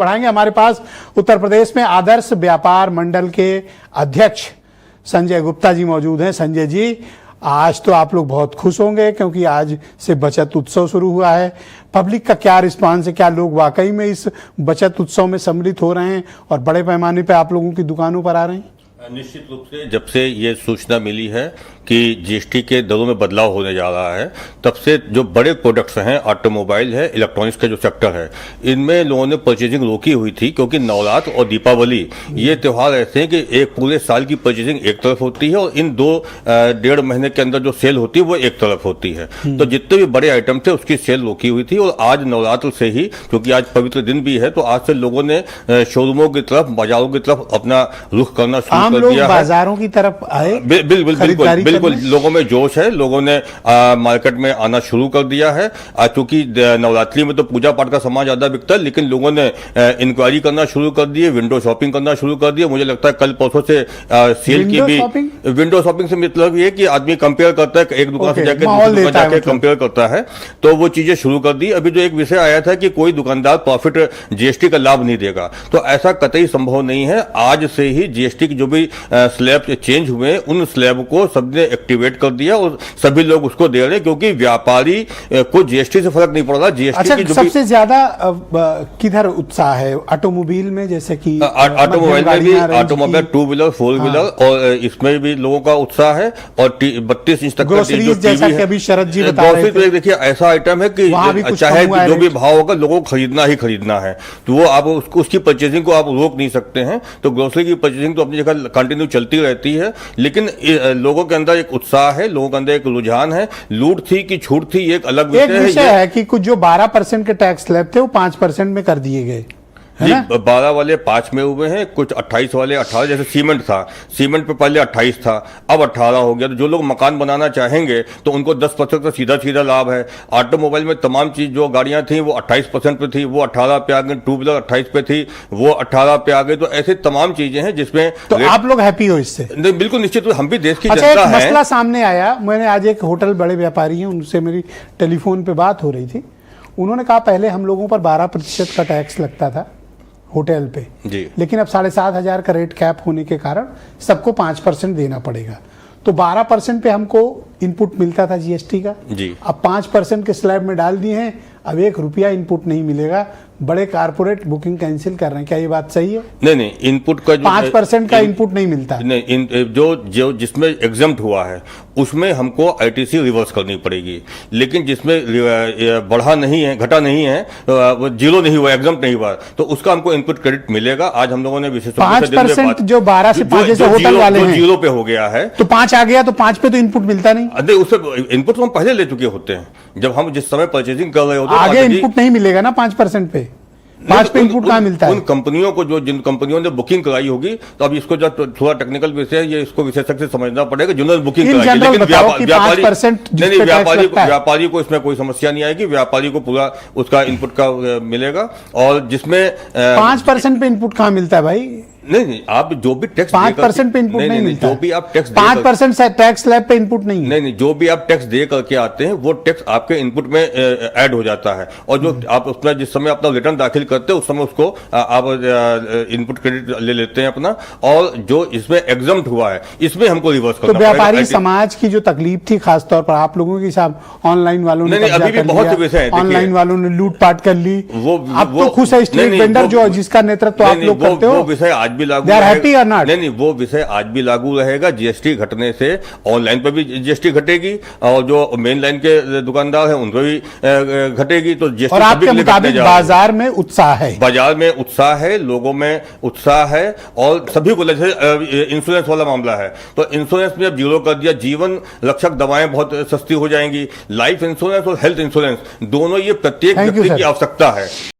बढ़ाएंगे। हमारे पास उत्तर प्रदेश में आदर्श व्यापार मंडल के अध्यक्ष संजय गुप्ता जी मौजूद हैं। संजय जी, आज तो आप लोग बहुत खुश होंगे क्योंकि आज से बचत उत्सव शुरू हुआ है। पब्लिक का क्या रिस्पांस है? क्या लोग वाकई में इस बचत उत्सव में सम्मिलित हो रहे हैं और बड़े पैमाने पर आप लोगों की दुकानों पर आ रहे हैं? निश्चित रूप से जब से ये सूचना मिली है कि जीएसटी के दरों में बदलाव होने जा रहा है, तब से जो बड़े प्रोडक्ट्स हैं, ऑटोमोबाइल है, इलेक्ट्रॉनिक्स का जो सेक्टर है, इनमें लोगों ने परचेजिंग रोकी हुई थी क्योंकि नवरात्र और दीपावली ये त्यौहार ऐसे हैं कि एक पूरे साल की परचेजिंग एक तरफ होती है और इन डेढ़ महीने के अंदर जो सेल होती है वो एक तरफ होती है। तो जितने भी बड़े आइटम थे उसकी सेल रोकी हुई थी और आज नवरात्र से ही, क्योंकि आज पवित्र दिन भी है, तो आज से लोगों ने शोरूमों की तरफ, बाजारों की तरफ अपना रुख करना शुरू कर दिया है। बाजारों की तरफ आए, बिल्कुल लोगों में जोश है, लोगों ने मार्केट में आना शुरू कर दिया है। क्योंकि नवरात्रि में तो पूजा पाठ का सामान ज्यादा बिकता है, लेकिन लोगों ने इंक्वायरी करना शुरू कर दी है, विंडो शॉपिंग करना शुरू कर दिया। मुझे लगता है कल परसों से सेल की भी विंडो शॉपिंग से मतलब ये कि आदमी कंपेयर करता है, एक दुकान से जाकर दूसरी दुकान जाकर कंपेयर करता है, तो वो चीजें शुरू कर दी। अभी जो एक विषय आया था कि कोई दुकानदार प्रॉफिट जीएसटी का लाभ नहीं देगा, तो ऐसा कतई संभव नहीं है। आज से ही जीएसटी की जो भी स्लैब चेंज हुए, उन स्लैब को सबने एक्टिवेट कर दिया और सभी लोग उसको दे रहे हैं, क्योंकि व्यापारी को जीएसटी से फर्क नहीं पड़ रहा। जीएसटी की जो सबसे ज्यादा किधर उत्साह है? ऑटोमोबाइल में, जैसे कि ऑटोमोबाइल में भी, automobile, two wheeler, four wheeler, और इसमें भी लोगों का उत्साह है। और 32 इंच तक ग्रोसरीज, जैसा कि अभी शरद जी बता रहे थे, देखिए ऐसा आइटम है कि चाहे जो भी भाव होगा, लोगों को खरीदना ही खरीदना है, तो वो आप उसकी परचेजिंग को आप रोक नहीं सकते हैं। तो ग्रोसरी की परचेजिंग तो अपनी जगह कंटिन्यू चलती रहती है, लेकिन लोगों के अंदर एक उत्साह है, लोगों के अंदर एक रुझान है। लूट थी कि छूट थी, एक अलग विषय है कि कुछ जो 12% के टैक्स स्लैब थे वो 5% में कर दिए गए। 12 वाले 5 में हुए हैं, कुछ 28 वाले 18, जैसे सीमेंट था, सीमेंट पे पहले 28 था, अब 18 हो गया। तो जो लोग मकान बनाना चाहेंगे तो उनको 10% का सीधा सीधा लाभ है। ऑटोमोबाइल में तमाम चीज, जो गाड़ियां थी वो 28% पे थी, वो 18 पे आ गई। टू व्हीलर 28 पे थी, वो 18 पे आ गई। तो ऐसे तमाम चीजें हैं जिसमें तो आप लोग हैप्पी हो इससे? नहीं, बिल्कुल निश्चित, हम भी देश की जनता है। मसला सामने आया, मैंने आज एक होटल, बड़े व्यापारी हैं, उनसे मेरी टेलीफोन पे बात हो रही थी। उन्होंने कहा पहले हम लोगों पर 12% का टैक्स लगता था होटल पे जी, लेकिन अब 7,500 का रेट कैप होने के कारण सबको 5% देना पड़ेगा। तो 12% पे हमको इनपुट मिलता था जीएसटी का जी, अब 5% के स्लैब में डाल दिए हैं, अब 1 रुपया इनपुट नहीं मिलेगा। बड़े कारपोरेट बुकिंग कैंसिल कर रहे हैं, क्या ये बात सही है? नहीं, इनपुट का 5% का इनपुट नहीं मिलता। नहीं, जो जिसमें एग्जम्प्ट हुआ है उसमें हमको आईटीसी रिवर्स करनी पड़ेगी, लेकिन जिसमें बढ़ा नहीं है, घटा नहीं है, वो जीरो नहीं हुआ, एग्जम्प्ट नहीं हुआ, तो उसका हमको इनपुट क्रेडिट मिलेगा। आज हम लोगों ने विशेष 5% जो 12 से 5 जैसे होटल वाले हैं, जीरो पे हो गया है, तो 5 आ गया, तो 5 पे तो इनपुट मिलता नहीं। उससे इनपुट तो हम पहले ले चुके होते हैं, जब हम जिस समय परचेजिंग कर रहे होते हैं। आगे इनपुट नहीं मिलेगा ना 5% पे, 5 पे इनपुट कहाँ मिलता है? उन कंपनियों को, जिन कंपनियों ने बुकिंग कराई होगी, तो अब इसको जब थोड़ा टेक्निकल विषय है, ये इसको विशेषज्ञ से समझना पड़ेगा जिन्होंने बुकिंग कराई है। लेकिन व्यापारी को इसमें कोई समस्या नहीं आएगी, व्यापारी को पूरा उसका इनपुट का मिलेगा। और जिसमें 5% पे इनपुट कहाँ मिलता है भाई? नहीं, आप जो भी टैक्स 5% पे इनपुट नहीं मिलता। जो भी आप टैक्स 5% टैक्स स्लैब पे इनपुट नहीं। नहीं, जो भी आप टैक्स दे करके आते हैं वो टैक्स आपके इनपुट में ऐड हो जाता है, और जो आप उसमें जिस समय अपना रिटर्न दाखिल करते हैं उस समय उसको आप इनपुट क्रेडिट ले लेते हैं अपना। और जो इसमें एग्जम्प्ट हुआ है इसमें हमको रिवर्स करना पड़ेगा। तो व्यापारी समाज की जो तकलीफ थी, खासतौर पर आप लोगों के साथ, ऑनलाइन वालों ने अभी भी बहुत विषय है, ऑनलाइन वालों ने लूटपाट कर ली, वो अब तो खुश है स्ट्रीट वेंडर जो जिसका नेतृत्व आप लोग करते हो। वो विषय आज भी लागू नहीं, वो विषय आज भी लागू रहेगा। जीएसटी घटने से ऑनलाइन पर भी जीएसटी घटेगी, और जो मेन लाइन के दुकानदार हैं उन पर भी घटेगी। तो जीएसटी, और आपके मुताबिक बाजार में उत्साह है? बाजार में उत्साह है, लोगों में उत्साह है, और सभी को, जैसे इंश्योरेंस वाला मामला है, तो इंश्योरेंस में अब जीरो कर दिया। जीवन रक्षक दवाएं बहुत सस्ती हो जाएंगी। लाइफ इंश्योरेंस और हेल्थ इंश्योरेंस दोनों ये प्रत्येक व्यक्ति की आवश्यकता है।